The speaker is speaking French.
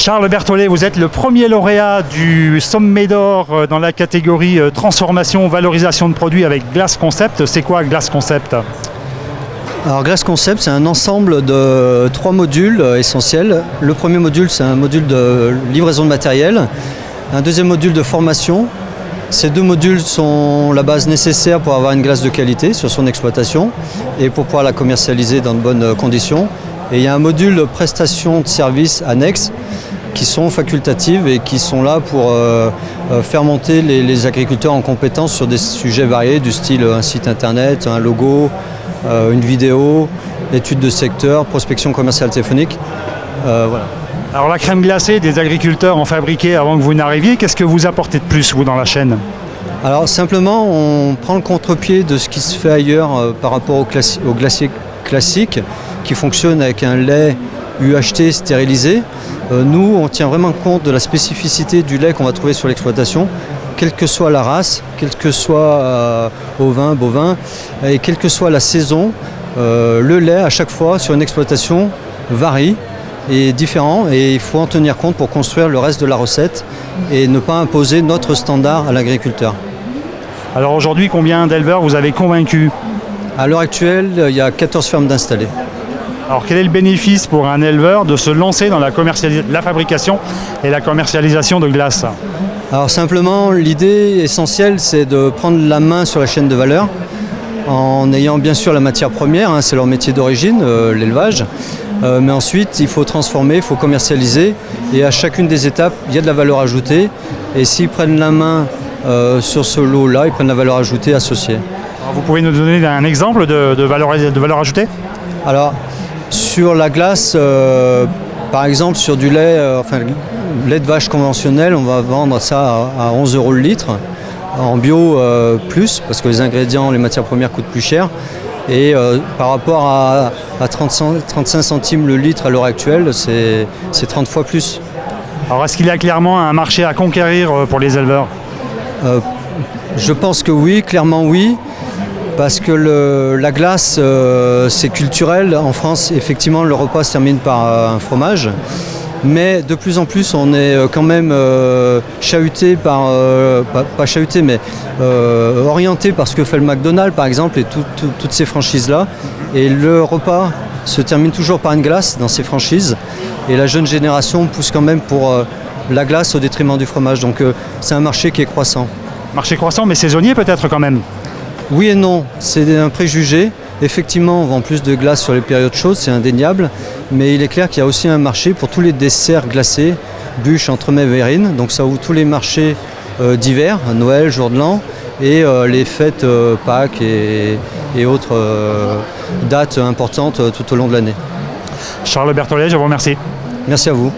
Charles Berthollet, vous êtes le premier lauréat du Sommet d'Or dans la catégorie transformation, valorisation de produits avec Glass Concept. C'est quoi Glass Concept ? Alors Glass Concept, c'est un ensemble de 3 modules essentiels. Le premier module, c'est un module de livraison de matériel. Un deuxième module de formation. Ces 2 modules sont la base nécessaire pour avoir une glace de qualité sur son exploitation et pour pouvoir la commercialiser dans de bonnes conditions. Et il y a un module de prestation de services annexes qui sont facultatives et qui sont là pour faire monter les agriculteurs en compétence sur des sujets variés du style un site internet, un logo, une vidéo, études de secteur, prospection commerciale téléphonique. Voilà. Alors la crème glacée, des agriculteurs en fabriquaient avant que vous n'arriviez. Qu'est-ce que vous apportez de plus, vous, dans la chaîne ? Alors simplement, on prend le contre-pied de ce qui se fait ailleurs par rapport au glacier classique qui fonctionne avec un lait UHT stérilisé. Nous, on tient vraiment compte de la spécificité du lait qu'on va trouver sur l'exploitation, quelle que soit la race, quel que soit ovin, bovin, et quelle que soit la saison. Le lait, à chaque fois, sur une exploitation, varie et est différent, et il faut en tenir compte pour construire le reste de la recette et ne pas imposer notre standard à l'agriculteur. Alors aujourd'hui, combien d'éleveurs vous avez convaincus ? À l'heure actuelle, il y a 14 fermes d'installées. Alors quel est le bénéfice pour un éleveur de se lancer dans la fabrication et la commercialisation de glace ? Alors simplement, l'idée essentielle, c'est de prendre la main sur la chaîne de valeur en ayant bien sûr la matière première, c'est leur métier d'origine, l'élevage. Mais ensuite, il faut transformer, il faut commercialiser, et à chacune des étapes, il y a de la valeur ajoutée. Et s'ils prennent la main sur ce lot-là, ils prennent la valeur ajoutée associée. Alors, vous pouvez nous donner un exemple de valeur ajoutée ? Alors, sur la glace, par exemple, sur du lait, lait de vache conventionnel, on va vendre ça à 11 € le litre. En bio, plus, parce que les ingrédients, les matières premières coûtent plus cher. Et par rapport à 35 centimes le litre à l'heure actuelle, c'est 30 fois plus. Alors est-ce qu'il y a clairement un marché à conquérir pour les éleveurs ? Je pense que oui, clairement oui, parce que la glace, c'est culturel. En France, effectivement, le repas se termine par un fromage. Mais de plus en plus, on est quand même chahuté par, pas chahuté, mais orienté par ce que fait le McDonald's, par exemple, et toutes ces franchises-là. Et le repas se termine toujours par une glace dans ces franchises. Et la jeune génération pousse quand même pour la glace au détriment du fromage. Donc c'est un marché qui est croissant. Marché croissant, mais saisonnier peut-être quand même ? Oui et non, c'est un préjugé. Effectivement, on vend plus de glace sur les périodes chaudes, c'est indéniable, mais il est clair qu'il y a aussi un marché pour tous les desserts glacés, bûches, entremets, verrines, donc ça ouvre tous les marchés d'hiver, Noël, jour de l'an, et les fêtes Pâques et autres dates importantes tout au long de l'année. Charles Berthollet, je vous remercie. Merci à vous.